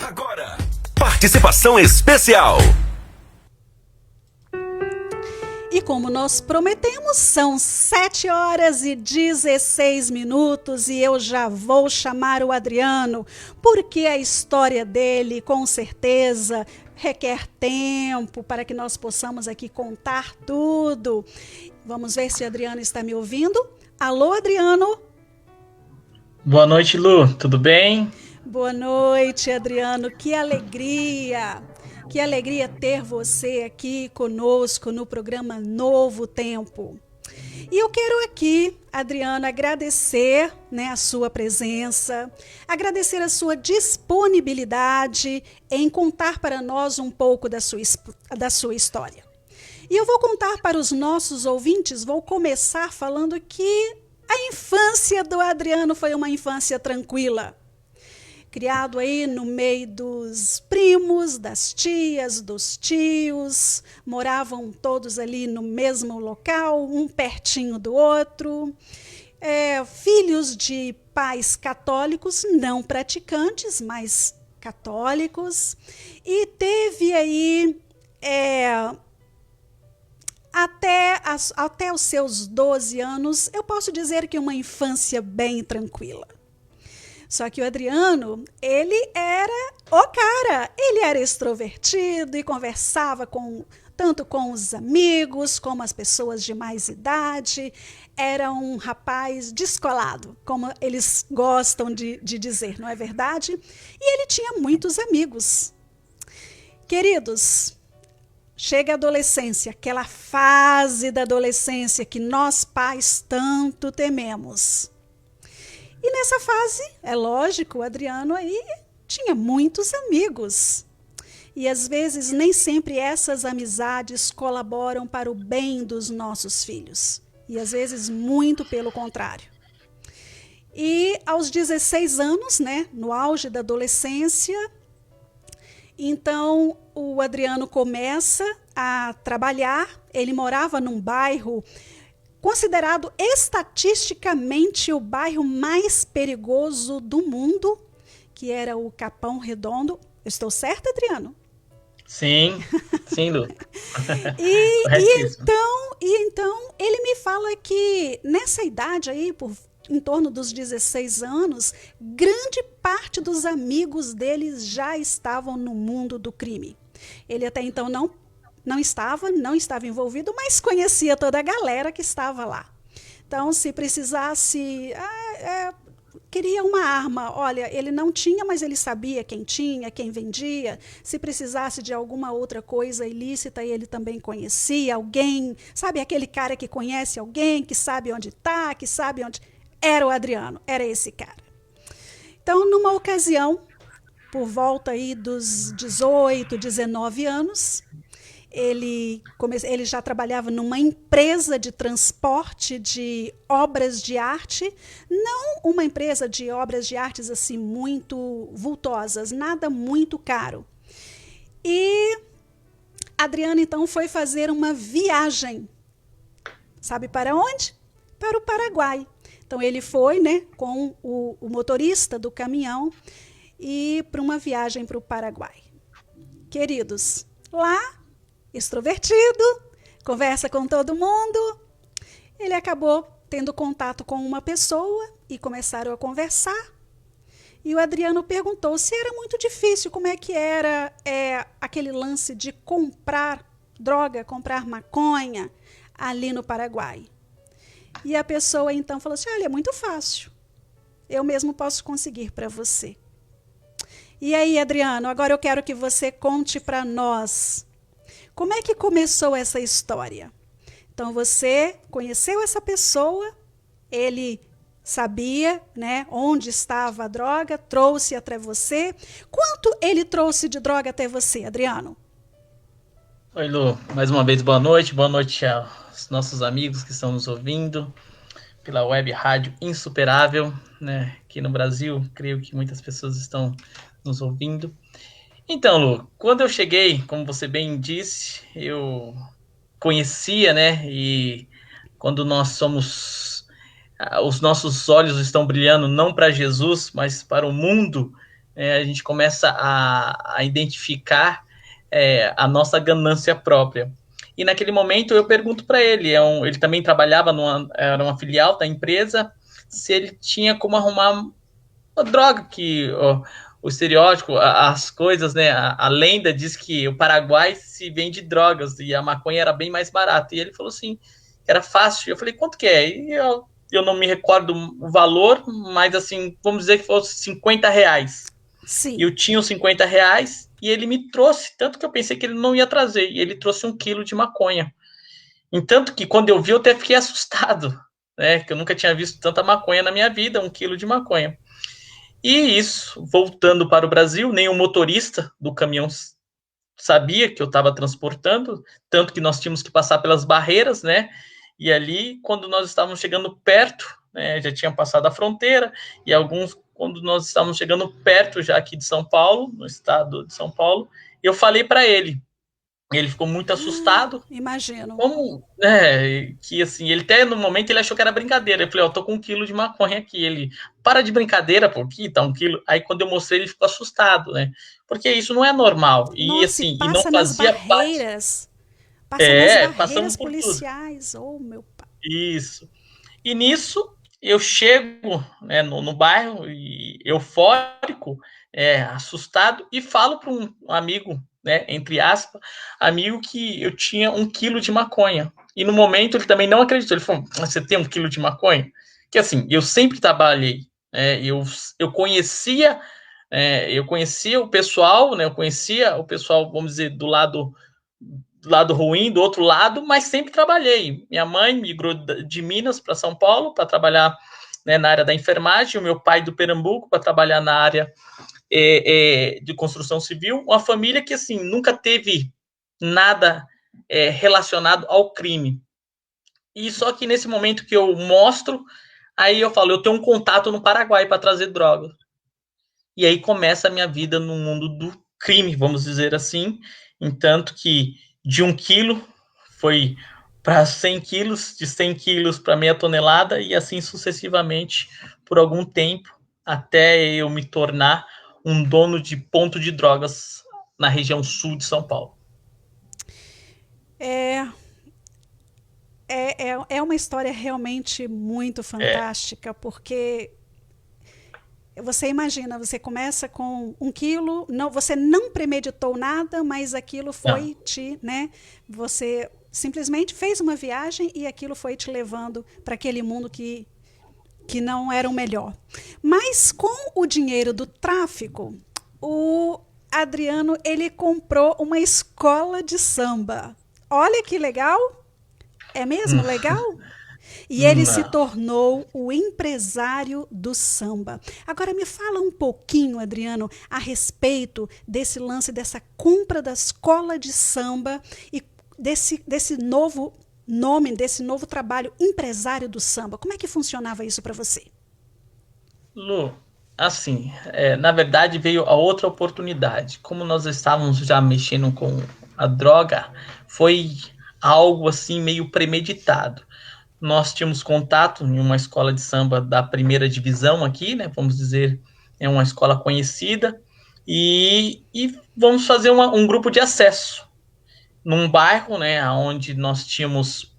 Agora, participação especial. E como nós prometemos, são 7 horas e 16 minutos e eu já vou chamar o Adriano, porque a história dele, com certeza, requer tempo para que nós possamos aqui contar tudo. Vamos ver se o Adriano está me ouvindo. Alô, Adriano? Boa noite, Lu. Tudo bem? Boa noite, Adriano. Que alegria! Que alegria ter você aqui conosco no programa Novo Tempo. E eu quero aqui, Adriano, agradecer, a sua presença, agradecer a sua disponibilidade em contar para nós um pouco da sua história. E eu vou contar para os nossos ouvintes, vou começar falando que a infância do Adriano foi uma infância tranquila. Criado aí no meio dos primos, das tias, dos tios, moravam todos ali no mesmo local, um pertinho do outro. Filhos de pais católicos, não praticantes, mas católicos. E teve aí, até os seus 12 anos, eu posso dizer que uma infância bem tranquila. Só que o Adriano, ele era o cara, ele era extrovertido e conversava tanto com os amigos, como as pessoas de mais idade. Era um rapaz descolado, como eles gostam de dizer, não é verdade? E ele tinha muitos amigos. Queridos, chega a adolescência, aquela fase da adolescência que nós pais tanto tememos. E nessa fase, é lógico, o Adriano aí tinha muitos amigos. E às vezes nem sempre essas amizades colaboram para o bem dos nossos filhos. E às vezes muito pelo contrário. E aos 16 anos, no auge da adolescência, então o Adriano começa a trabalhar. Ele morava num bairro considerado estatisticamente o bairro mais perigoso do mundo, que era o Capão Redondo. Eu estou certa, Adriano? Sim, Lu. Então, ele me fala que nessa idade aí, em torno dos 16 anos, grande parte dos amigos deles já estavam no mundo do crime. Ele até então não estava envolvido, mas conhecia toda a galera que estava lá. Então, se precisasse, queria uma arma. Olha, ele não tinha, mas ele sabia quem tinha, quem vendia. Se precisasse de alguma outra coisa ilícita, ele também conhecia alguém. Sabe aquele cara que conhece alguém, que sabe onde está, que sabe onde... Era o Adriano, era esse cara. Então, numa ocasião, por volta aí dos 18, 19 anos... Ele já trabalhava numa empresa de transporte de obras de arte, não uma empresa de obras de artes assim muito vultosas, nada muito caro. E Adriano então foi fazer uma viagem. Sabe para onde? Para o Paraguai. Então ele foi, com o motorista do caminhão e para uma viagem para o Paraguai. Queridos, lá extrovertido, conversa com todo mundo. Ele acabou tendo contato com uma pessoa e começaram a conversar. E o Adriano perguntou se era muito difícil, como é que era aquele lance de comprar droga, comprar maconha ali no Paraguai. E a pessoa então falou assim, olha, é muito fácil. Eu mesmo posso conseguir para você. E aí, Adriano, agora eu quero que você conte para nós como é que começou essa história? Então, você conheceu essa pessoa, ele sabia, onde estava a droga, trouxe até você. Quanto ele trouxe de droga até você, Adriano? Oi, Lu. Mais uma vez, boa noite. Boa noite aos nossos amigos que estão nos ouvindo pela web rádio Insuperável, aqui no Brasil. Creio que muitas pessoas estão nos ouvindo. Então, Lu, quando eu cheguei, como você bem disse, eu conhecia, e quando nós somos os nossos olhos estão brilhando não para Jesus, mas para o mundo, a gente começa a identificar a nossa ganância própria. E naquele momento eu pergunto para ele, ele também trabalhava era uma filial da empresa, se ele tinha como arrumar uma droga que o estereótipo, as coisas, né? A lenda diz que o Paraguai se vende drogas e a maconha era bem mais barata. E ele falou assim, era fácil. Eu falei, quanto que é? E eu não me recordo o valor, mas assim, vamos dizer que fosse R$ 50. Sim. E eu tinha os R$ 50 e ele me trouxe, tanto que eu pensei que ele não ia trazer. E ele trouxe 1 quilo de maconha. Entanto que quando eu vi, eu até fiquei assustado, né? Que eu nunca tinha visto tanta maconha na minha vida, 1 quilo de maconha. E isso, voltando para o Brasil, nem o motorista do caminhão sabia que eu estava transportando, tanto que nós tínhamos que passar pelas barreiras, né? E ali, quando nós estávamos chegando perto, né, já tinha passado a fronteira, e quando nós estávamos chegando perto já aqui de São Paulo, no estado de São Paulo, eu falei para ele. Ele ficou muito assustado. Imagino. Como, que assim, ele até no momento ele achou que era brincadeira. Eu falei, eu tô com 1 quilo de maconha aqui. Ele, para de brincadeira, pô, aqui tá 1 quilo. Aí quando eu mostrei, ele ficou assustado, né? Porque isso não é normal. E Nossa, assim, e não passa nas fazia parte. barreiras. Passa nas Passamos barreiras por tudo. policiais. Oh, meu pai. Isso. E nisso, eu chego, né, no bairro, e eufórico, assustado, e falo para um amigo, né, entre aspas, amigo, que eu tinha 1 quilo de maconha. E no momento ele também não acreditou. Ele falou, você tem 1 quilo de maconha? Que assim, eu sempre trabalhei, eu conhecia, eu conhecia o pessoal, né, eu conhecia o pessoal, vamos dizer, do lado ruim, do outro lado, mas sempre trabalhei. Minha mãe migrou de Minas para São Paulo para trabalhar, né, na área da enfermagem, o meu pai do Pernambuco para trabalhar na área de construção civil, uma família que assim nunca teve nada relacionado ao crime. E só que nesse momento que eu mostro, aí eu falo, eu tenho um contato no Paraguai para trazer droga. E aí começa a minha vida no mundo do crime, vamos dizer assim, entanto que de 1 quilo foi para 100 quilos, de 100 quilos para meia tonelada, e assim sucessivamente por algum tempo, até eu me tornar um dono de ponto de drogas na região sul de São Paulo. É, é uma história realmente muito É, fantástica, porque você imagina, você começa com 1 quilo, não, você não premeditou nada, mas aquilo não, foi né? Você simplesmente fez uma viagem e aquilo foi te levando para aquele mundo que não era o melhor. Mas com o dinheiro do tráfico, o Adriano ele comprou uma escola de samba. Olha que legal! É mesmo legal? E ele se não. tornou o empresário do samba. Agora me fala um pouquinho, Adriano, a respeito desse lance, dessa compra da escola de samba e desse novo nome, desse novo trabalho, empresário do samba. Como é que funcionava isso para você? Lu, assim, na verdade veio a outra oportunidade. Como nós estávamos já mexendo com a droga, foi algo assim meio premeditado. Nós tínhamos contato em uma escola de samba da primeira divisão aqui, né? Vamos dizer, é uma escola conhecida, e vamos fazer um grupo de acesso num bairro, né? Onde nós tínhamos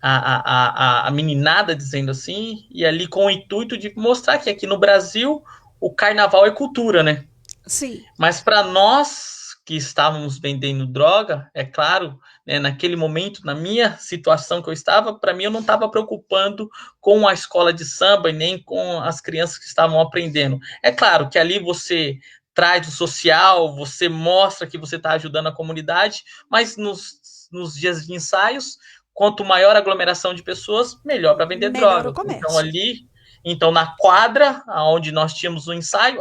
a meninada, dizendo assim, e ali com o intuito de mostrar que aqui no Brasil o carnaval é cultura, né? Sim, Mas para nós que estávamos vendendo droga, é claro, né, naquele momento, na minha situação que eu estava, para mim eu não estava preocupando com a escola de samba e nem com as crianças que estavam aprendendo. É claro que ali você traz o social, você mostra que você está ajudando a comunidade, mas nos dias de ensaios, quanto maior a aglomeração de pessoas, melhor para vender melhor o droga. Então comércio. ali, então na quadra, onde nós tínhamos o ensaio,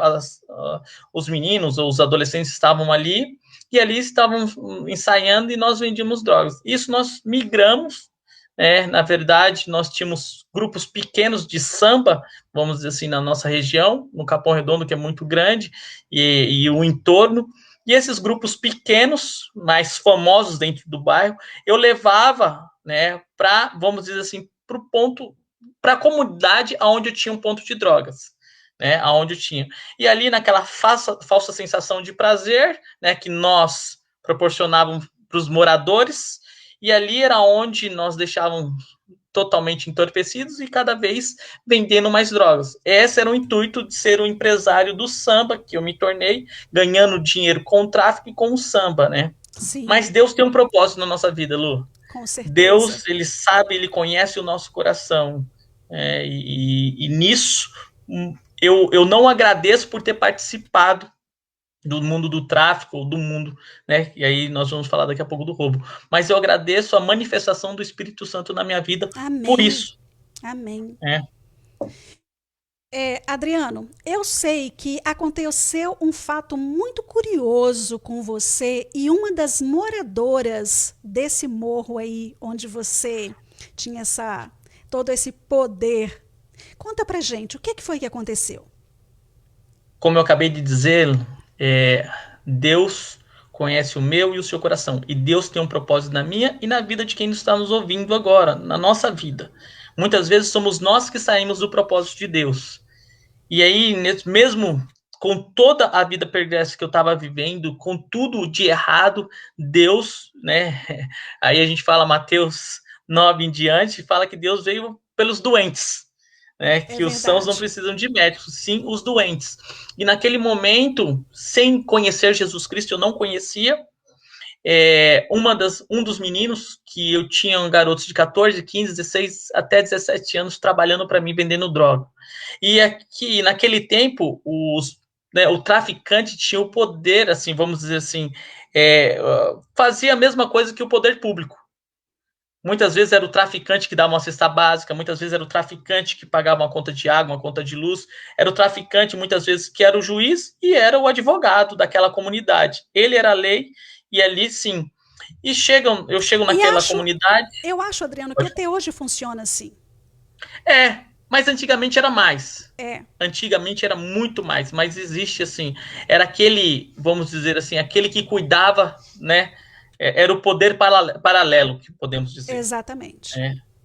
os meninos ou os adolescentes estavam ali, e ali estavam ensaiando e nós vendíamos drogas. Isso nós migramos, né? Na verdade, nós tínhamos grupos pequenos de samba, vamos dizer assim, na nossa região, no Capão Redondo, que é muito grande, e o entorno, e esses grupos pequenos, mais famosos dentro do bairro, eu levava, né, para, vamos dizer assim, para o ponto para a comunidade onde eu tinha um ponto de drogas, né? Aonde eu tinha. E ali naquela falsa sensação de prazer, né, que nós proporcionávamos para os moradores, e ali era onde nós deixávamos totalmente entorpecidos e cada vez vendendo mais drogas. Esse era o intuito de ser um empresário do samba, que eu me tornei, ganhando dinheiro com o tráfico e com o samba, né? Sim. Mas Deus tem um propósito na nossa vida, Lu. Com certeza. Deus, ele sabe, ele conhece o nosso coração. E nisso, eu não agradeço por ter participado do mundo do tráfico, do mundo, né? E aí nós vamos falar daqui a pouco do roubo. Mas eu agradeço a manifestação do Espírito Santo na minha vida. Amém. Por isso. Amém. Adriano, eu sei que aconteceu um fato muito curioso com você e uma das moradoras desse morro aí, onde você tinha todo esse poder. Conta pra gente, o que foi que aconteceu? Como eu acabei de dizer, Deus conhece o meu e o seu coração. E Deus tem um propósito na minha e na vida de quem está nos ouvindo agora, na nossa vida. Muitas vezes somos nós que saímos do propósito de Deus. E aí, mesmo com toda a vida perversa que eu estava vivendo, com tudo de errado, Deus, né? Aí a gente fala Mateus 9 em diante, fala que Deus veio pelos doentes, né? Que os sãos não precisam de médicos, sim os doentes. E naquele momento, sem conhecer Jesus Cristo, eu não conhecia. Um dos meninos que eu tinha, garotos de 14, 15, 16 até 17 anos trabalhando para mim, vendendo droga. E aqui, naquele tempo, o traficante tinha o poder, assim, vamos dizer assim, fazia a mesma coisa que o poder público. Muitas vezes era o traficante que dava uma cesta básica, muitas vezes era o traficante que pagava uma conta de água, uma conta de luz, era o traficante, muitas vezes, que era o juiz e era o advogado daquela comunidade. Ele era a lei e ali, sim. Eu chego naquela comunidade... Eu acho, Adriano, que até hoje funciona assim. Mas antigamente era mais. Antigamente era muito mais, mas existe, assim, era aquele, vamos dizer assim, aquele que cuidava, né? Era o poder paralelo, que podemos dizer. Exatamente.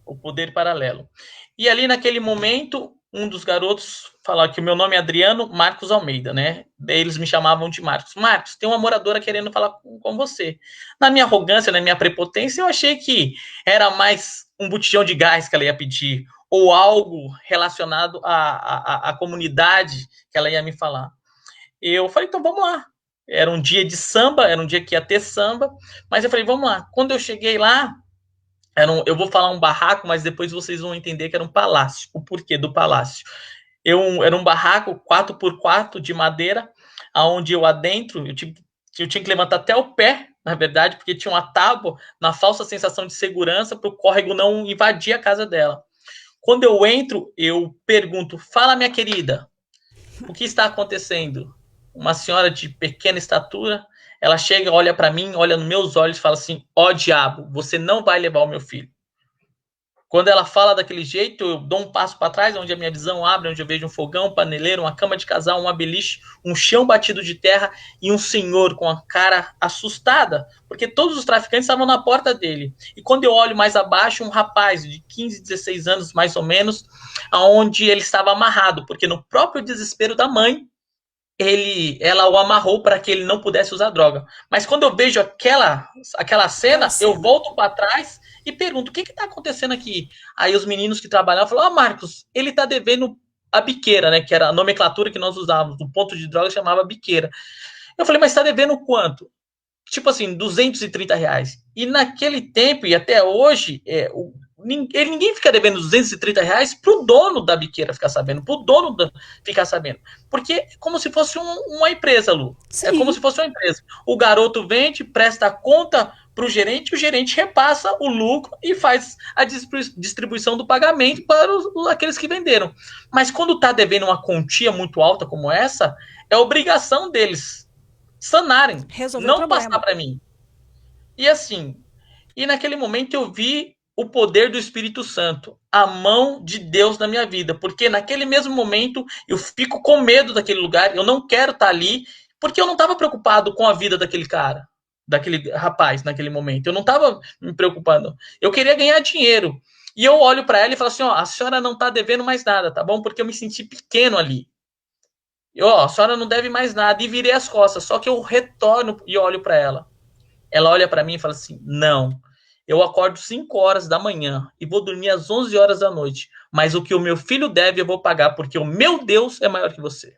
O poder paralelo. E ali naquele momento, um dos garotos falou que o meu nome é Adriano Marcos Almeida, né? Daí eles me chamavam de Marcos. Marcos, tem uma moradora querendo falar com você. Na minha arrogância, na minha prepotência, eu achei que era mais um botijão de gás que ela ia pedir, ou algo relacionado à comunidade que ela ia me falar. Eu falei, então vamos lá. Era um dia de samba, era um dia que ia ter samba, mas eu falei, vamos lá. Quando eu cheguei lá, eu vou falar um barraco, mas depois vocês vão entender que era um palácio. O porquê do palácio. Era um barraco 4x4 de madeira, onde eu adentro, eu tinha que levantar até o pé, na verdade, porque tinha uma tábua na falsa sensação de segurança para o córrego não invadir a casa dela. Quando eu entro, eu pergunto, fala, minha querida, o que está acontecendo? Uma senhora de pequena estatura, ela chega, olha para mim, olha nos meus olhos e fala assim, ó diabo, você não vai levar o meu filho. Quando ela fala daquele jeito, eu dou um passo para trás, onde a minha visão abre, onde eu vejo um fogão, um paneleiro, uma cama de casal, um beliche, um chão batido de terra e um senhor com a cara assustada, porque todos os traficantes estavam na porta dele. E quando eu olho mais abaixo, um rapaz de 15, 16 anos, mais ou menos, onde ele estava amarrado, porque no próprio desespero da mãe, ela o amarrou para que ele não pudesse usar droga. Mas quando eu vejo aquela cena, eu volto para trás e pergunto, o que está acontecendo aqui? Aí os meninos que trabalhavam falaram, Marcos, ele está devendo a biqueira, né? Que era a nomenclatura que nós usávamos. O ponto de droga chamava biqueira. Eu falei, mas está devendo quanto? Tipo assim, R$230. E naquele tempo, e até hoje, ninguém fica devendo R$230 pro dono da biqueira ficar sabendo, pro dono ficar sabendo. Porque é como se fosse uma empresa, Lu. Sim. É como se fosse uma empresa. O garoto vende, presta a conta pro gerente, o gerente repassa o lucro e faz a distribuição do pagamento para aqueles que venderam. Mas quando tá devendo uma quantia muito alta como essa, é obrigação deles sanarem, não passar para mim. E assim, naquele momento eu vi o poder do Espírito Santo, a mão de Deus na minha vida, porque naquele mesmo momento eu fico com medo daquele lugar, eu não quero estar ali, porque eu não estava preocupado com a vida daquele cara, daquele rapaz naquele momento, eu não estava me preocupando, eu queria ganhar dinheiro. E eu olho para ela e falo assim, ó, a senhora não tá devendo mais nada, tá bom? Porque eu me senti pequeno ali. A senhora não deve mais nada. E virei as costas. Só que eu retorno e olho para ela. Ela olha para mim e fala assim, não, eu acordo 5 horas da manhã e vou dormir às 11 horas da noite. Mas o que o meu filho deve, eu vou pagar, porque o meu Deus é maior que você.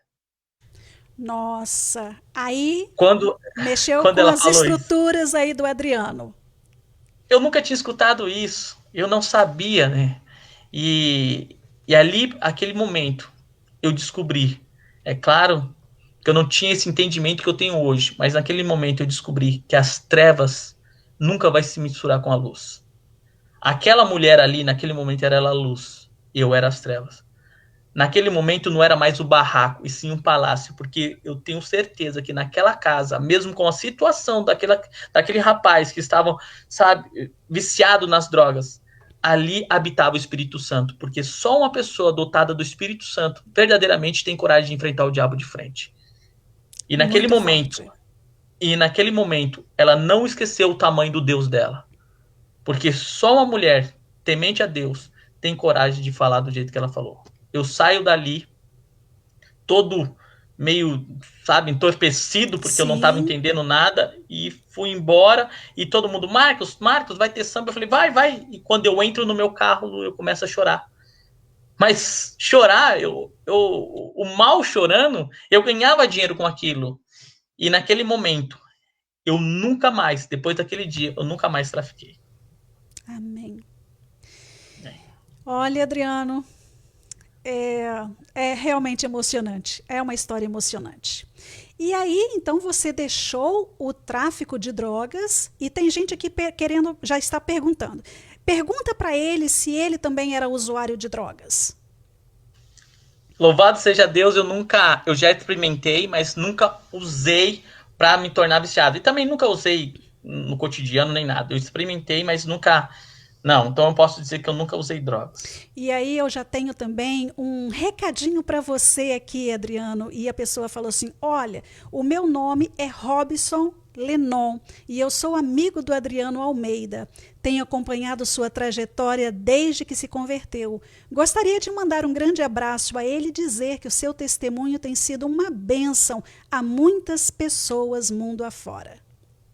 Nossa, aí Quando, mexeu quando com ela as falou isso, estruturas aí do Adriano. eu nunca tinha escutado isso. Eu não sabia, né? E ali, aquele momento, eu descobri. É claro que eu não tinha esse entendimento que eu tenho hoje, mas naquele momento eu descobri que as trevas nunca vai se misturar com a luz. Aquela mulher ali, naquele momento, era ela a luz. Eu era as trevas. Naquele momento não era mais o barraco, e sim um palácio, porque eu tenho certeza que naquela casa, mesmo com a situação daquele rapaz que estava, sabe, viciado nas drogas, ali habitava o Espírito Santo, porque só uma pessoa dotada do Espírito Santo verdadeiramente tem coragem de enfrentar o diabo de frente. E naquele Muito momento, forte. ela não esqueceu o tamanho do Deus dela, porque só uma mulher temente a Deus tem coragem de falar do jeito que ela falou. Eu saio dali todo meio, sabe, entorpecido, porque eu não estava Sim, entendendo nada, e fui embora, e todo mundo, Marcos, vai ter samba? Eu falei, vai. E quando eu entro no meu carro, eu começo a chorar. Mas chorar, o mal chorando, eu ganhava dinheiro com aquilo. E naquele momento, eu nunca mais, depois daquele dia, eu nunca mais trafiquei. amém. É. Olha, Adriano, é realmente emocionante. É uma história emocionante. E aí, então, você deixou o tráfico de drogas e tem gente aqui querendo, já está perguntando. Pergunta para ele se ele também era usuário de drogas. Louvado seja Deus, eu já experimentei, mas nunca usei para me tornar viciado. E também nunca usei no cotidiano nem nada. Eu experimentei, mas nunca. Não, então eu posso dizer que eu nunca usei drogas. E aí eu já tenho também um recadinho para você aqui, Adriano. E a pessoa falou assim: olha, o meu nome é Robson Lenon e eu sou amigo do Adriano Almeida. Tenho acompanhado sua trajetória desde que se converteu. Gostaria de mandar um grande abraço a ele e dizer que o seu testemunho tem sido uma bênção a muitas pessoas mundo afora.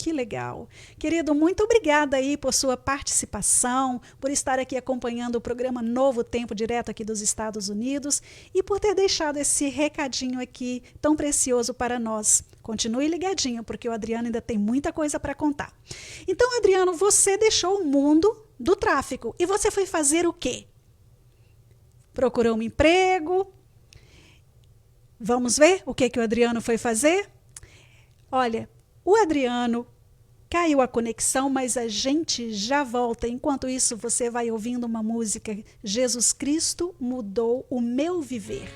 Que legal. Querido, muito obrigada aí por sua participação, por estar aqui acompanhando o programa Novo Tempo, direto aqui dos Estados Unidos, e por ter deixado esse recadinho aqui tão precioso para nós. Continue ligadinho, porque o Adriano ainda tem muita coisa para contar. Então, Adriano, você deixou o mundo do tráfico e você foi fazer o quê? Procurou um emprego? Vamos ver o que o Adriano foi fazer? Olha, o Adriano caiu a conexão, mas a gente já volta. Enquanto isso, você vai ouvindo uma música. Jesus Cristo mudou o meu viver.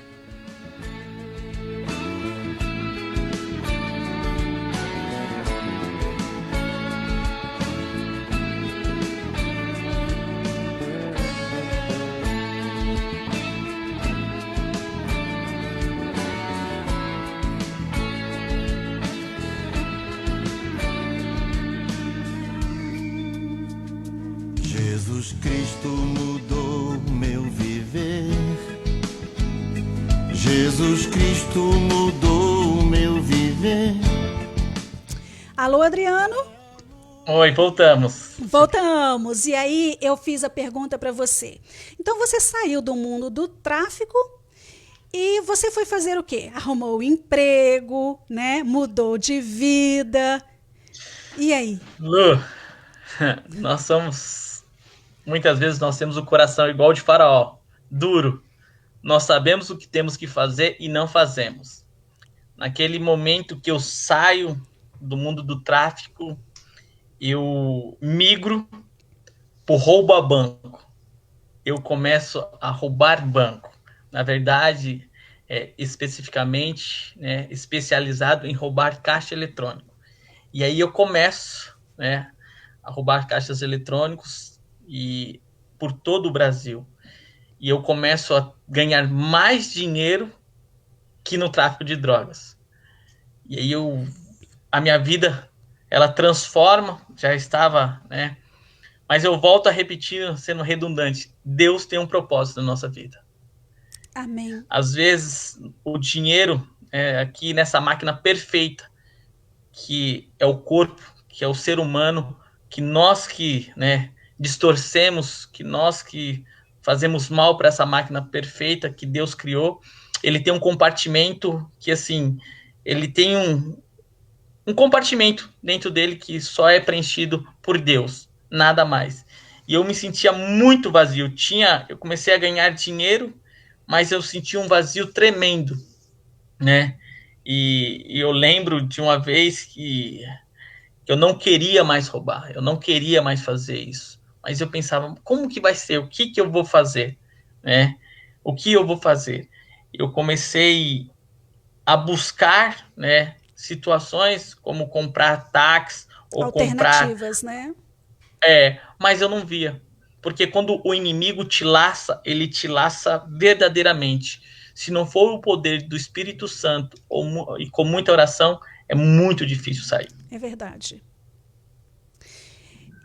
Jesus Cristo mudou meu viver. Jesus Cristo mudou meu viver. Alô, Adriano? Oi, voltamos. Voltamos. E aí eu fiz a pergunta para você. Então você saiu do mundo do tráfico e você foi fazer o quê? Arrumou um emprego, né? Mudou de vida. E aí? Lu, muitas vezes nós temos o coração igual de Faraó, duro. Nós sabemos o que temos que fazer e não fazemos. Naquele momento que eu saio do mundo do tráfico, eu migro por roubo a banco. Eu começo a roubar banco. Na verdade, especificamente, né, especializado em roubar caixa eletrônico. E aí eu começo, né, a roubar caixas eletrônicos e por todo o Brasil. E eu começo a ganhar mais dinheiro que no tráfico de drogas. E aí a minha vida, ela transforma, já estava, né? Mas eu volto a repetir, sendo redundante, Deus tem um propósito na nossa vida. Amém. Às vezes, o dinheiro, aqui nessa máquina perfeita, que é o corpo, que é o ser humano, que nós que, né, distorcemos, que nós que fazemos mal para essa máquina perfeita que Deus criou, ele tem um compartimento que, assim, ele tem um compartimento dentro dele que só é preenchido por Deus, nada mais. E eu me sentia muito vazio. Eu comecei a ganhar dinheiro, mas eu sentia um vazio tremendo, né? E eu lembro de uma vez que eu não queria mais roubar, eu não queria mais fazer isso. Mas eu pensava, como que vai ser? O que que eu vou fazer? Né? O que eu vou fazer? Eu comecei a buscar, né, situações como comprar táxi ou comprar... Alternativas, né? Mas eu não via. Porque quando o inimigo te laça, ele te laça verdadeiramente. Se não for o poder do Espírito Santo e com muita oração, é muito difícil sair. É verdade.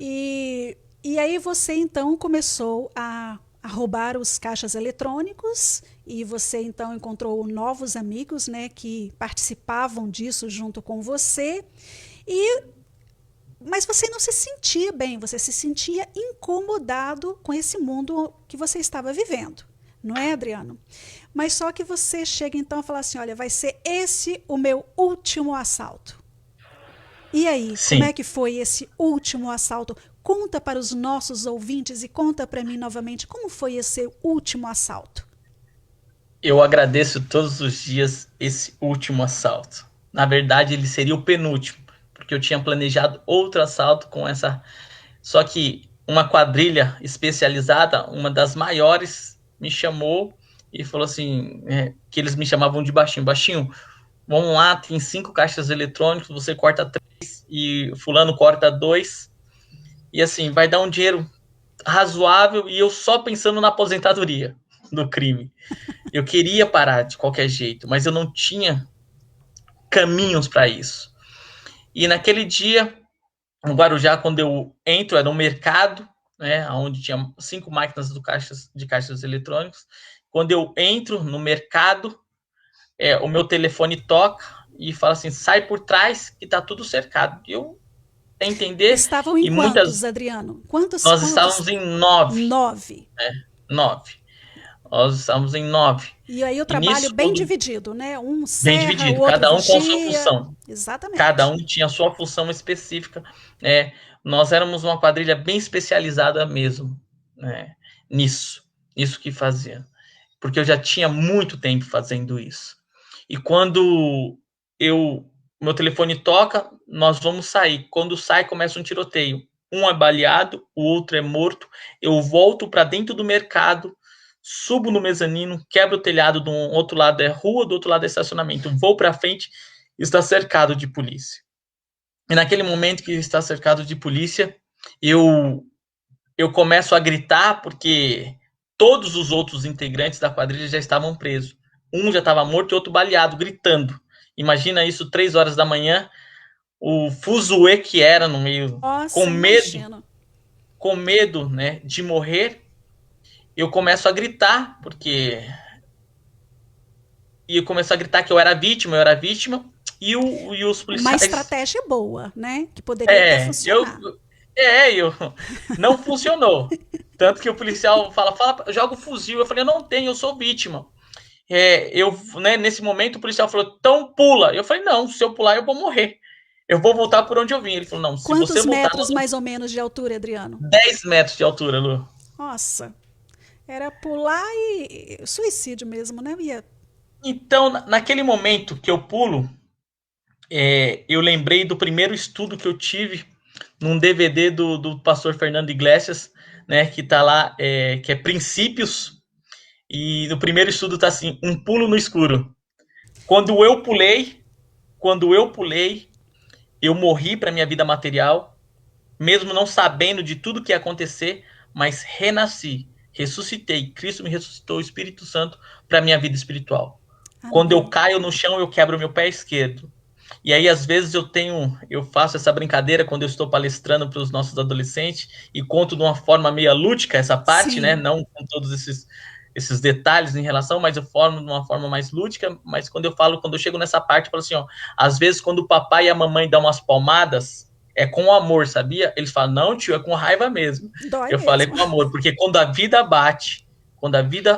E aí você então começou a roubar os caixas eletrônicos e você então encontrou novos amigos, né, que participavam disso junto com você. Mas você não se sentia bem, você se sentia incomodado com esse mundo que você estava vivendo, não é, Adriano? Mas só que você chega então a falar assim, olha, vai ser esse o meu último assalto. E aí, Sim. Como é que foi esse último assalto? Conta para os nossos ouvintes e conta para mim novamente como foi esse último assalto. Eu agradeço todos os dias esse último assalto. Na verdade, ele seria o penúltimo, porque eu tinha planejado outro assalto com essa... Só que uma quadrilha especializada, uma das maiores, me chamou e falou assim, que eles me chamavam de baixinho. Baixinho, vamos lá, tem 5 caixas eletrônicos, você corta 3 e fulano corta 2. E assim, vai dar um dinheiro razoável e eu só pensando na aposentadoria do crime. Eu queria parar de qualquer jeito, mas eu não tinha caminhos para isso. E naquele dia, no Guarujá, quando eu entro, era um mercado, né, onde tinha 5 máquinas de caixas eletrônicos. Quando eu entro no mercado, o meu telefone toca e fala assim, sai por trás que tá tudo cercado. E eu entender... Estavam em quantos, Adriano? Nós estávamos em 9. 9. 9. Nós estávamos em 9. E aí o trabalho bem dividido, né? Um serra, bem dividido, o outro cada um vigia. com a sua função. Exatamente. Cada um tinha a sua função específica. Nós éramos uma quadrilha bem especializada mesmo, né, nisso que fazia. Porque eu já tinha muito tempo fazendo isso. E quando meu telefone toca, nós vamos sair. Quando sai, começa um tiroteio. Um é baleado, o outro é morto. Eu volto para dentro do mercado, subo no mezanino, quebro o telhado, do outro lado é rua, do outro lado é estacionamento. Vou para frente, está cercado de polícia. E naquele momento que está cercado de polícia, eu começo a gritar, porque todos os outros integrantes da quadrilha já estavam presos. Um já estava morto e outro baleado, gritando. Imagina isso, 3 horas da manhã, o fuzuê que era no meio, com medo, né, de morrer. Eu começo a gritar, que eu era vítima, e os policiais... Uma estratégia boa, né, que poderia ter funcionado. Não funcionou. Tanto que o policial fala, joga o fuzil. Eu falei, eu não tenho, eu sou vítima. Nesse momento o policial falou, então pula. Eu falei, não, se eu pular eu vou morrer. Eu vou voltar por onde eu vim. Ele falou, não, se Quantos você voltar... metros mais ou menos de altura, Adriano? 10 metros de altura, Lu. Nossa, era pular e suicídio mesmo, né? Então, naquele momento que eu pulo, eu lembrei do primeiro estudo que eu tive num DVD do pastor Fernando Iglesias, né, que tá lá, que é Princípios, e no primeiro estudo tá assim, um pulo no escuro. Quando eu pulei, eu morri para minha vida material, mesmo não sabendo de tudo que ia acontecer, mas renasci, ressuscitei, Cristo me ressuscitou, o Espírito Santo, para minha vida espiritual. Amém. Quando eu caio no chão, eu quebro meu pé esquerdo. E aí, às vezes, eu faço essa brincadeira quando eu estou palestrando para os nossos adolescentes e conto de uma forma meio lúdica essa parte, né? Sim. Não com todos esses detalhes em relação, mas eu formo de uma forma mais lúdica. Mas quando eu chego nessa parte, eu falo assim, ó, às vezes, quando o papai e a mamãe dão umas palmadas, é com amor, sabia? Eles falam, não, tio, é com raiva mesmo. Dói Eu falei mesmo. com amor, porque quando a vida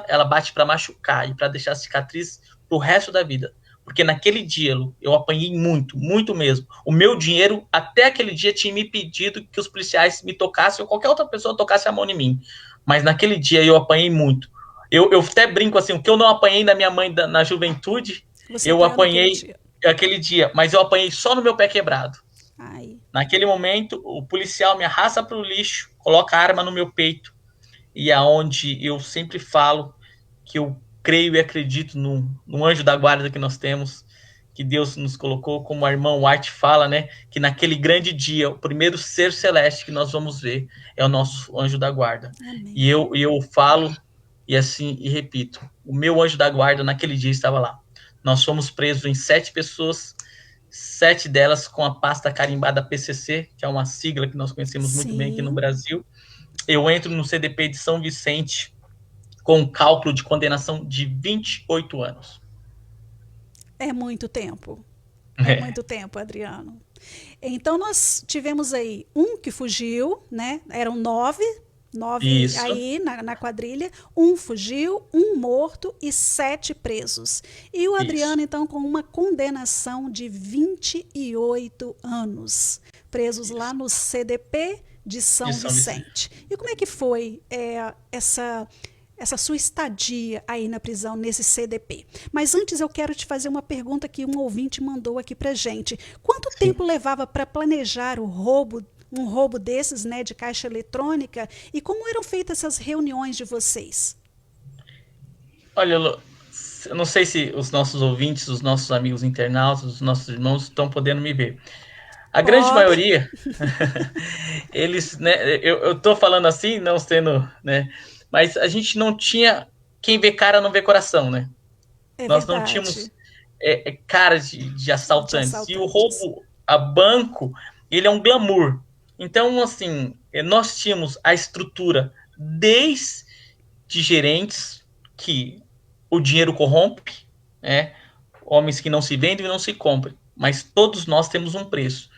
ela bate para machucar e para deixar cicatriz pro resto da vida. Porque naquele dia, Lu, eu apanhei muito, muito mesmo. O meu dinheiro, até aquele dia, tinha me pedido que os policiais me tocassem ou qualquer outra pessoa tocasse a mão em mim. Mas naquele dia eu apanhei muito. Eu até brinco assim, o que eu não apanhei da minha mãe na juventude, Você eu apanhou naquele apanhei dia. aquele dia. Mas eu apanhei só no meu pé quebrado. Ai. Naquele momento, o policial me arrasta para o lixo, coloca a arma no meu peito. E aonde eu sempre falo que eu creio e acredito no anjo da guarda que nós temos, que Deus nos colocou, como a irmã White fala, né? Que naquele grande dia, o primeiro ser celeste que nós vamos ver é o nosso anjo da guarda. Amém. E eu falo, e assim, e repito, o meu anjo da guarda naquele dia estava lá. Nós fomos presos em 7 pessoas, 7 delas com a pasta carimbada PCC, que é uma sigla que nós conhecemos muito bem aqui no Brasil. Eu entro no CDP de São Vicente com um cálculo de condenação de 28 anos. É muito tempo. É muito tempo, Adriano. Então, nós tivemos aí um que fugiu, né? Eram 9 Isso. aí na quadrilha. Um fugiu, um morto e 7 presos. E o Adriano, então, com uma condenação de 28 anos. Presos lá no CDP de São Vicente. E como é que foi essa sua estadia aí na prisão, nesse CDP? Mas antes eu quero te fazer uma pergunta que um ouvinte mandou aqui pra gente. Quanto tempo levava para planejar um roubo desses, né, de caixa eletrônica? E como eram feitas essas reuniões de vocês? Olha, eu não sei se os nossos ouvintes, os nossos amigos internautas, os nossos irmãos estão podendo me ver. A grande maioria, eles, né, eu tô falando assim, não sendo, né, mas a gente não tinha, quem vê cara não vê coração, né? Nós não tínhamos cara de assaltantes. E o roubo a banco, ele é um glamour. Então, assim, nós tínhamos a estrutura desde gerentes que o dinheiro corrompe, né? Homens que não se vendem e não se compram. Mas todos nós temos um preço.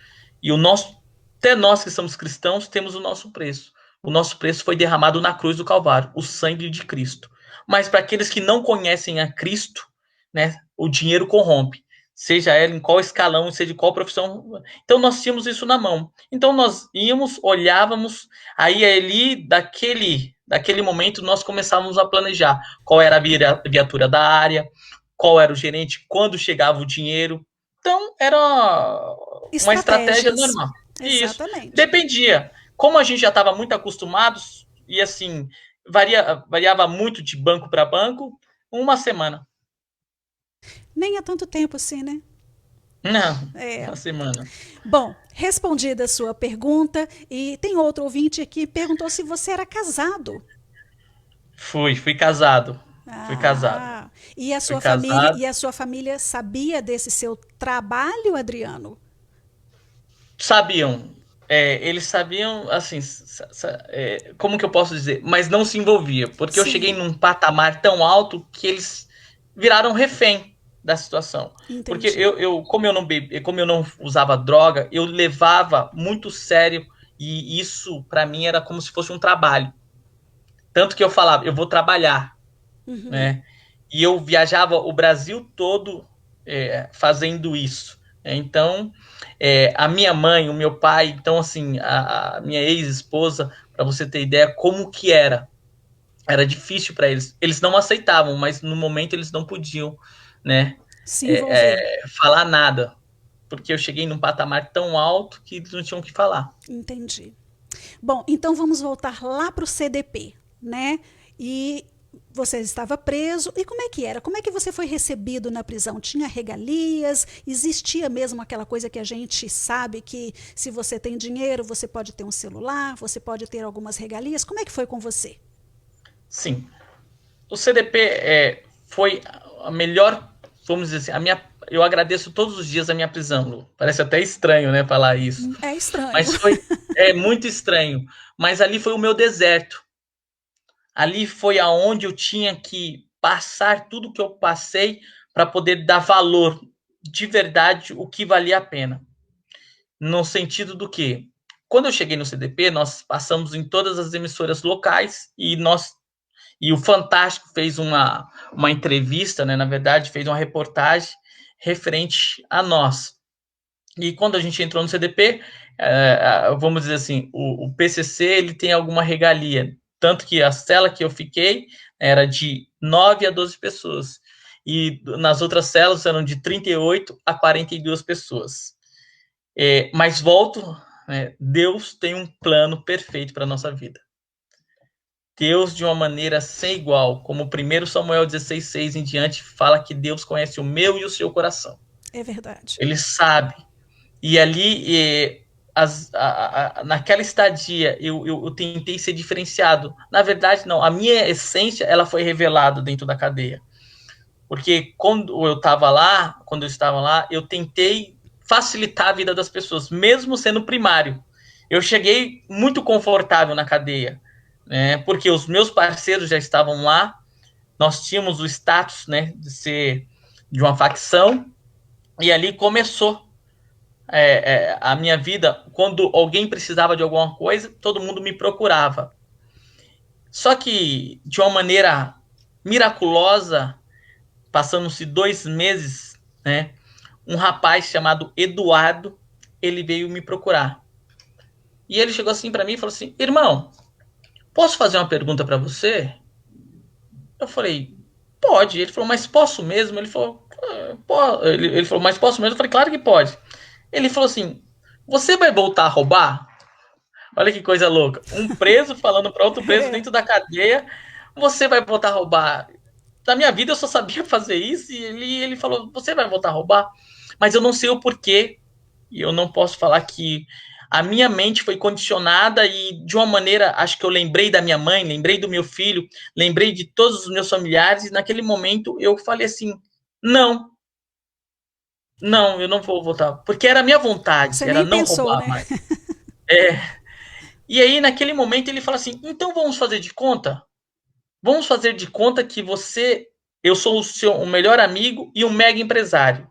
E até nós que somos cristãos, temos o nosso preço. O nosso preço foi derramado na cruz do Calvário, o sangue de Cristo. Mas para aqueles que não conhecem a Cristo, né, o dinheiro corrompe. Seja ela em qual escalão, seja de qual profissão. Então nós tínhamos isso na mão. Então nós íamos, olhávamos, aí ali, daquele momento, nós começávamos a planejar qual era a viatura da área, qual era o gerente, quando chegava o dinheiro. Então, era uma estratégia normal. Exatamente. Isso. Dependia. Como a gente já estava muito acostumados, e assim, variava muito de banco para banco, uma semana. Nem há tanto tempo assim, né? Não, uma semana. Bom, respondida a sua pergunta, e tem outro ouvinte aqui que perguntou se você era casado. Fui casado. Fui casado. E a sua família sabia desse seu trabalho, Adriano? Sabiam. Eles sabiam, assim, como que eu posso dizer? Mas não se envolvia, porque eu cheguei num patamar tão alto que eles viraram refém da situação. Entendi. Porque como eu não usava droga, eu levava muito sério, e isso para mim era como se fosse um trabalho. Tanto que eu falava, eu vou trabalhar, né? E eu viajava o Brasil todo fazendo isso. Então, a minha mãe, o meu pai, então assim, a minha ex-esposa, para você ter ideia como que era difícil para eles. Eles não aceitavam, mas no momento eles não podiam, né, falar nada, porque eu cheguei num patamar tão alto que eles não tinham o que falar. Entendi. Bom, então vamos voltar lá para o CDP, né? E você estava preso, e como é que era? Como é que você foi recebido na prisão? Tinha regalias? Existia mesmo aquela coisa que a gente sabe que se você tem dinheiro, você pode ter um celular, você pode ter algumas regalias? Como é que foi com você? Sim. O CDP foi a melhor, vamos dizer assim, eu agradeço todos os dias a minha prisão, Lu. Parece até estranho, né, falar isso. É estranho. Mas é muito estranho. Mas ali foi o meu deserto. Ali foi aonde eu tinha que passar tudo que eu passei para poder dar valor de verdade o que valia a pena. No sentido do que, quando eu cheguei no CDP, nós passamos em todas as emissoras locais e o Fantástico fez uma entrevista, né, na verdade, fez uma reportagem referente a nós. E quando a gente entrou no CDP, vamos dizer assim, o PCC ele tem alguma regalia, tanto que a cela que eu fiquei era de 9 a 12 pessoas, e nas outras celas eram de 38 a 42 pessoas. Mas volto, né, Deus tem um plano perfeito para a nossa vida. Deus, de uma maneira sem igual, como 1 Samuel 16,6 em diante, fala que Deus conhece o meu e o seu coração. É verdade. Ele sabe. E ali, naquela estadia, eu tentei ser diferenciado. Na verdade, não. A minha essência, ela foi revelada dentro da cadeia. Porque quando eu estava lá, eu tentei facilitar a vida das pessoas, mesmo sendo primário. Eu cheguei muito confortável na cadeia, né? Porque os meus parceiros já estavam lá, nós tínhamos o status, né, de ser de uma facção, e ali começou a minha vida. Quando alguém precisava de alguma coisa, todo mundo me procurava. Só que, de uma maneira miraculosa, passando-se 2 meses, né, um rapaz chamado Eduardo, ele veio me procurar. E ele chegou assim para mim e falou assim: irmão, posso fazer uma pergunta para você? Eu falei, pode. Ele falou, mas posso mesmo? Ele falou, ele falou, mas posso mesmo? Eu falei, claro que pode. Ele falou assim, você vai voltar a roubar? Olha que coisa louca. Um preso falando para outro preso dentro da cadeia, você vai voltar a roubar? Na minha vida eu só sabia fazer isso, e ele falou, você vai voltar a roubar? Mas eu não sei o porquê, e eu não posso falar que a minha mente foi condicionada, e de uma maneira, acho que eu lembrei da minha mãe, lembrei do meu filho, lembrei de todos os meus familiares, e naquele momento eu falei assim, não, eu não vou voltar, porque era a minha vontade, Você era nem não pensou, roubar né? mais. E aí naquele momento ele fala assim, então vamos fazer de conta? Vamos fazer de conta que eu sou o melhor amigo e um mega empresário.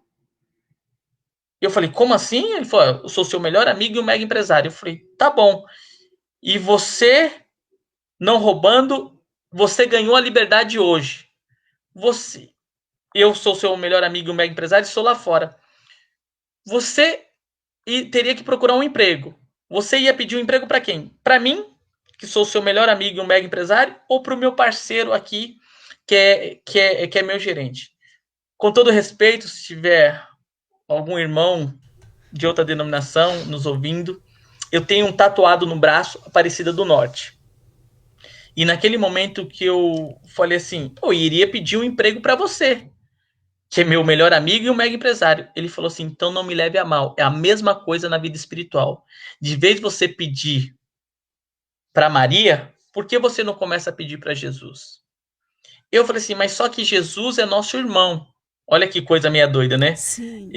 Eu falei, como assim? Ele falou, eu sou o seu melhor amigo e um mega empresário. Eu falei, tá bom. E você, não roubando, você ganhou a liberdade hoje. Eu sou o seu melhor amigo e um mega empresário e estou lá fora. Você teria que procurar um emprego. Você ia pedir um emprego para quem? Para mim, que sou o seu melhor amigo e um mega empresário, ou para o meu parceiro aqui, que é meu gerente? Com todo respeito, se tiver algum irmão de outra denominação nos ouvindo, eu tenho um tatuado no braço, Aparecida do Norte. E naquele momento que eu falei assim, eu iria pedir um emprego para você, que é meu melhor amigo e um mega empresário. Ele falou assim, então não me leve a mal. É a mesma coisa na vida espiritual. De vez você pedir para Maria, por que você não começa a pedir para Jesus? Eu falei assim, mas só que Jesus é nosso irmão. Olha que coisa meia doida, né? Sim.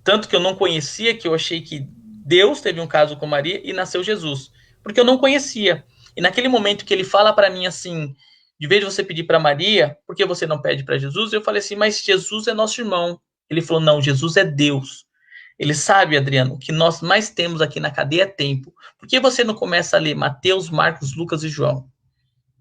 Tanto que eu não conhecia, que eu achei que Deus teve um caso com Maria e nasceu Jesus. Porque eu não conhecia. E naquele momento que ele fala para mim assim, de vez de você pedir para Maria, por que você não pede para Jesus? Eu falei assim, mas Jesus é nosso irmão. Ele falou, não, Jesus é Deus. Ele sabe, Adriano, o que nós mais temos aqui na cadeia é tempo. Por que você não começa a ler Mateus, Marcos, Lucas e João?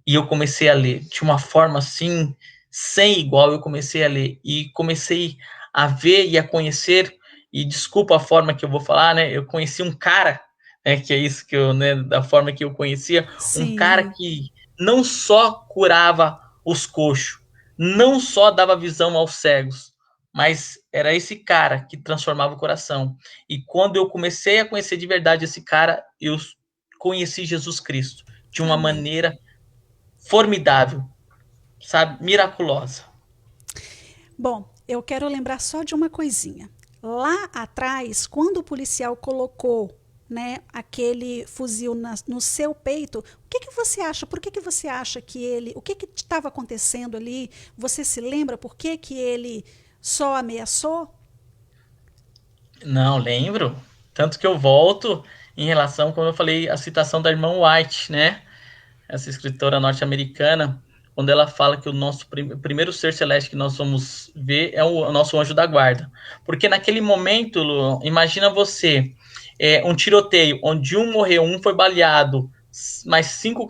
E eu comecei a ler de uma forma assim, sem igual. Eu comecei a ler e comecei a ver e a conhecer, e desculpa a forma que eu vou falar, né? Eu conheci um cara, né, que é isso que eu, né, da forma que eu conhecia, um cara que não só curava os coxos, não só dava visão aos cegos, mas era esse cara que transformava o coração. E quando eu comecei a conhecer de verdade esse cara, eu conheci Jesus Cristo de uma maneira formidável, sabe? Miraculosa. Bom, eu quero lembrar só de uma coisinha. Lá atrás, quando o policial colocou, né, aquele fuzil no seu peito, o que você acha? Por que você acha que ele... O que estava acontecendo ali? Você se lembra por que ele Só ameaçou? Não, lembro. Tanto que eu volto em relação, como eu falei, a citação da irmã White, né? Essa escritora norte-americana, quando ela fala que o nosso primeiro ser celeste que nós vamos ver é o nosso anjo da guarda. Porque naquele momento, Lu, imagina você, um tiroteio, onde um morreu, um foi baleado, mas 7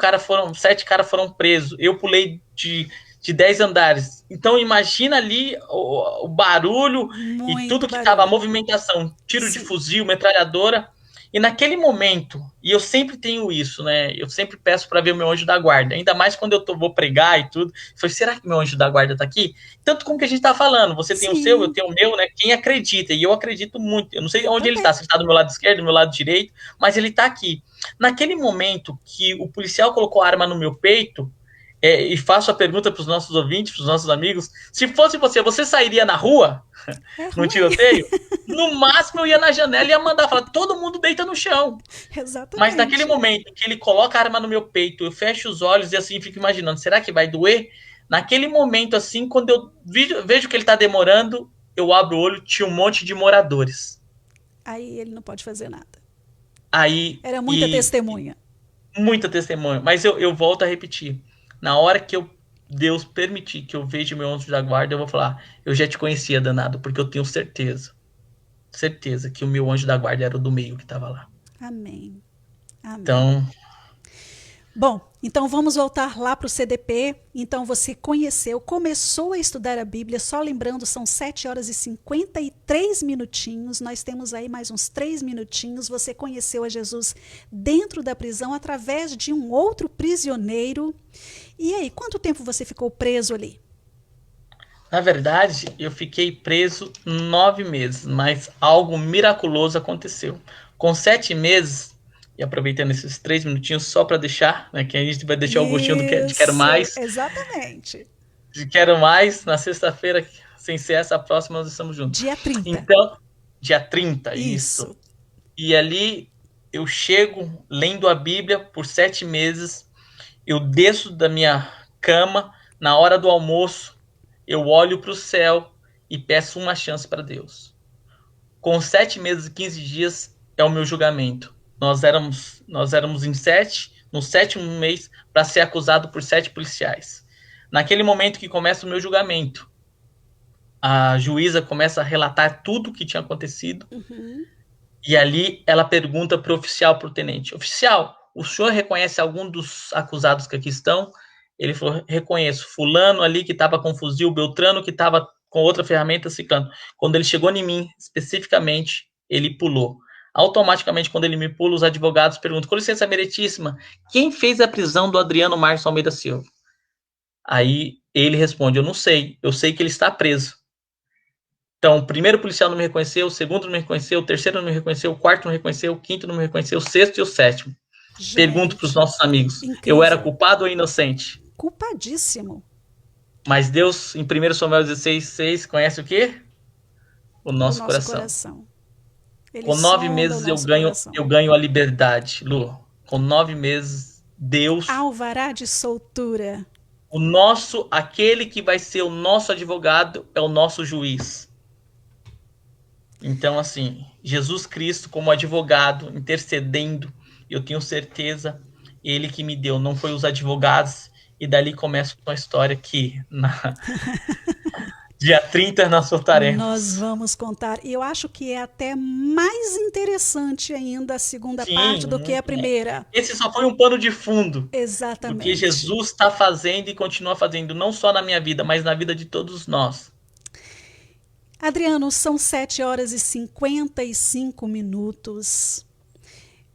caras foram presos. Eu pulei de 10 andares. Então imagina ali o barulho e tudo Muito que estava, a barulho. movimentação, tiro de Sim. fuzil, metralhadora. E naquele momento, e eu sempre tenho isso, né? Eu sempre peço para ver o meu anjo da guarda, ainda mais quando vou pregar e tudo. Eu falei, será que meu anjo da guarda tá aqui? Tanto como que a gente tá falando, você tem o seu, eu Sim, tenho o meu, né? Quem acredita, e eu acredito muito. Eu não sei eu onde ele tá, também. se ele tá do meu lado esquerdo, do meu lado direito, mas ele tá aqui. Naquele momento que o policial colocou a arma no meu peito, e faço a pergunta para os nossos ouvintes, para os nossos amigos, se fosse você sairia na rua, É num ruim. tiroteio? No máximo eu ia na janela e ia mandar falar, todo mundo deita no chão. Mas naquele Exatamente. momento que ele coloca a arma no meu peito, eu fecho os olhos e assim fico imaginando, será que vai doer? Naquele momento, assim, quando eu vejo que ele tá demorando, eu abro o olho, tinha um monte de moradores. Aí ele não pode fazer nada. Aí, Era muita e testemunha. muita testemunha, mas eu volto a repetir. Na hora que Deus permitir que eu veja meu anjo da guarda, eu vou falar, eu já te conhecia, danado, porque eu tenho certeza que o meu anjo da guarda era o do meio que estava lá. Amém. Amém. Então, Bom, então vamos voltar lá para o CDP. Então você conheceu, começou a estudar a Bíblia, só lembrando, são 7 horas e 53 minutinhos. Nós temos aí mais uns 3 minutinhos. Você conheceu a Jesus dentro da prisão através de um outro prisioneiro. E aí, quanto tempo você ficou preso ali? na verdade, eu fiquei preso 9 meses, mas algo miraculoso aconteceu. Com 7 meses, e aproveitando esses 3 minutinhos só para deixar, né, que a gente vai deixar o gostinho de quero Isso, mais, exatamente. de quero mais, na sexta-feira, sem ser essa próxima, nós estamos juntos. Dia 30. Então, dia 30, isso. Isso. E ali eu chego lendo a Bíblia por 7 meses, eu desço da minha cama, na hora do almoço, eu olho para o céu e peço uma chance para Deus. Com 7 meses e 15 dias é o meu julgamento. Nós éramos em 7, no 7º mês, para ser acusado por 7 policiais. Naquele momento que começa o meu julgamento, a juíza começa a relatar tudo o que tinha acontecido. Uhum. E ali ela pergunta para o oficial, para o tenente: oficial, o senhor reconhece algum dos acusados que aqui estão? Ele falou: reconheço. Fulano ali que estava com fuzil, Beltrano que estava com outra ferramenta, Ciclano. Quando ele chegou em mim, especificamente, ele pulou. Automaticamente, quando ele me pula, os advogados perguntam: com licença, meritíssima, quem fez a prisão do Adriano Márcio Almeida Silva? Aí ele responde: eu não sei, eu sei que ele está preso. Então, o primeiro policial não me reconheceu, o segundo não me reconheceu, o terceiro não me reconheceu, o quarto não me reconheceu, o quinto não me reconheceu, o sexto e o sétimo. Pergunto para os Gente, nossos amigos: eu era incrível. culpado ou inocente? Culpadíssimo. Mas Deus, em 1 Samuel 16,6, conhece o quê? O O nosso nosso coração. coração. Ele Com 9 sonda o meses nosso coração. eu ganho a liberdade, Lu. Com 9 meses, Deus, Alvará de soltura. aquele que vai ser o nosso advogado, é o nosso juiz. Então, assim, Jesus Cristo como advogado, intercedendo, eu tenho certeza, ele que me deu, não foi os advogados, e dali começa uma história que dia 30 nós Nós soltaremos. vamos contar. E eu acho que é até mais interessante ainda a segunda parte Sim, do que a primeira. esse só foi um pano de fundo do que Exatamente. Jesus está fazendo e continua fazendo, não só na minha vida, mas na vida de todos nós. Adriano, são 7 horas e 55 minutos.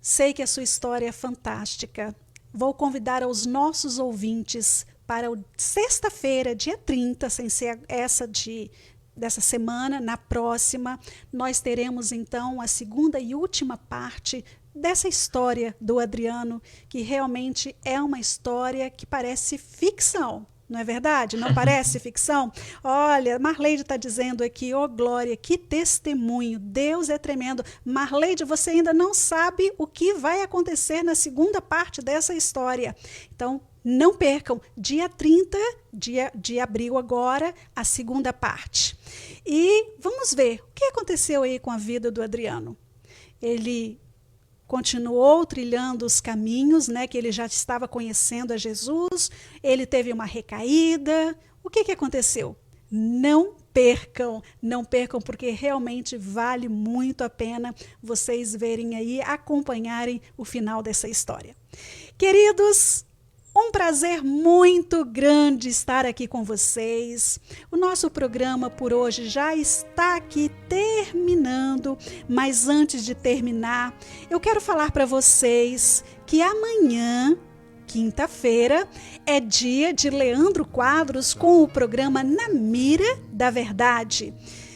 Sei que a sua história é fantástica. Vou convidar aos nossos ouvintes para sexta-feira, dia 30, sem ser dessa semana, na próxima, nós teremos então a segunda e última parte dessa história do Adriano, que realmente é uma história que parece ficção. Não é verdade? Não parece ficção? Olha, Marleide está dizendo aqui, ô Glória, que testemunho, Deus é tremendo. Marleide, você ainda não sabe o que vai acontecer na segunda parte dessa história. Então, Não percam, dia 30 de abril agora, a segunda parte. E vamos ver o que aconteceu aí com a vida do Adriano. Ele continuou trilhando os caminhos, né, que ele já estava conhecendo a Jesus, ele teve uma recaída. O que aconteceu? Não percam, porque realmente vale muito a pena vocês verem aí, acompanharem o final dessa história. Queridos, um prazer muito grande estar aqui com vocês. O nosso programa por hoje já está aqui terminando, mas antes de terminar, eu quero falar para vocês que amanhã, quinta-feira, é dia de Leandro Quadros com o programa Na Mira da Verdade.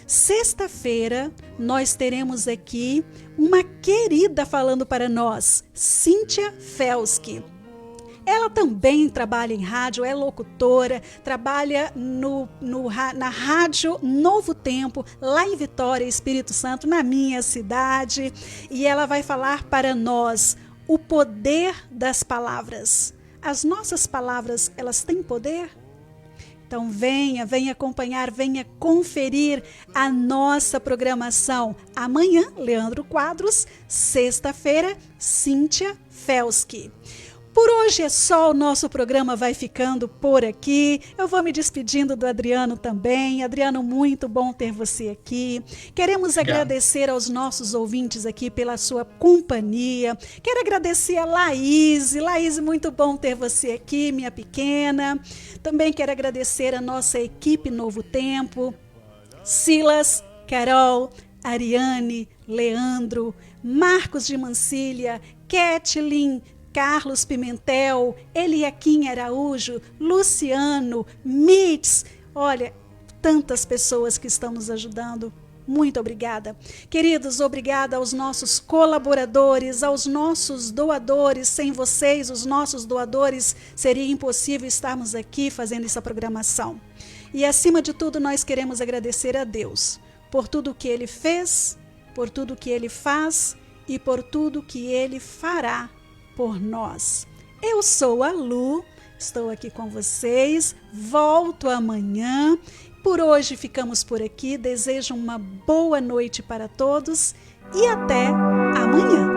Sexta-feira, nós teremos aqui uma querida falando para nós, Cíntia Felski. Ela também trabalha em rádio, é locutora, trabalha na Rádio Novo Tempo, lá em Vitória, Espírito Santo, na minha cidade. E ela vai falar para nós o poder das palavras. As nossas palavras, elas têm poder? Então venha acompanhar, venha conferir a nossa programação. Amanhã, Leandro Quadros, sexta-feira, Cíntia Felski. Por hoje é só, o nosso programa vai ficando por aqui. Eu vou me despedindo do Adriano também. Adriano, muito bom ter você aqui. Queremos agradecer aos nossos ouvintes aqui pela sua companhia. Quero agradecer a Laís. Laís, muito bom ter você aqui, minha pequena. Também quero agradecer a nossa equipe Novo Tempo. Silas, Carol, Ariane, Leandro, Marcos de Mancília, Ketlin, Carlos Pimentel, Eliakim Araújo, Luciano, Mitz. Olha, tantas pessoas que estão nos ajudando. Muito obrigada. Queridos, obrigada aos nossos colaboradores, aos nossos doadores. Sem vocês, os nossos doadores, seria impossível estarmos aqui fazendo essa programação. E acima de tudo, nós queremos agradecer a Deus por tudo que Ele fez, por tudo que Ele faz e por tudo que Ele fará por nós. Eu sou a Lu, estou aqui com vocês, volto amanhã. Por hoje ficamos por aqui, desejo uma boa noite para todos e até amanhã.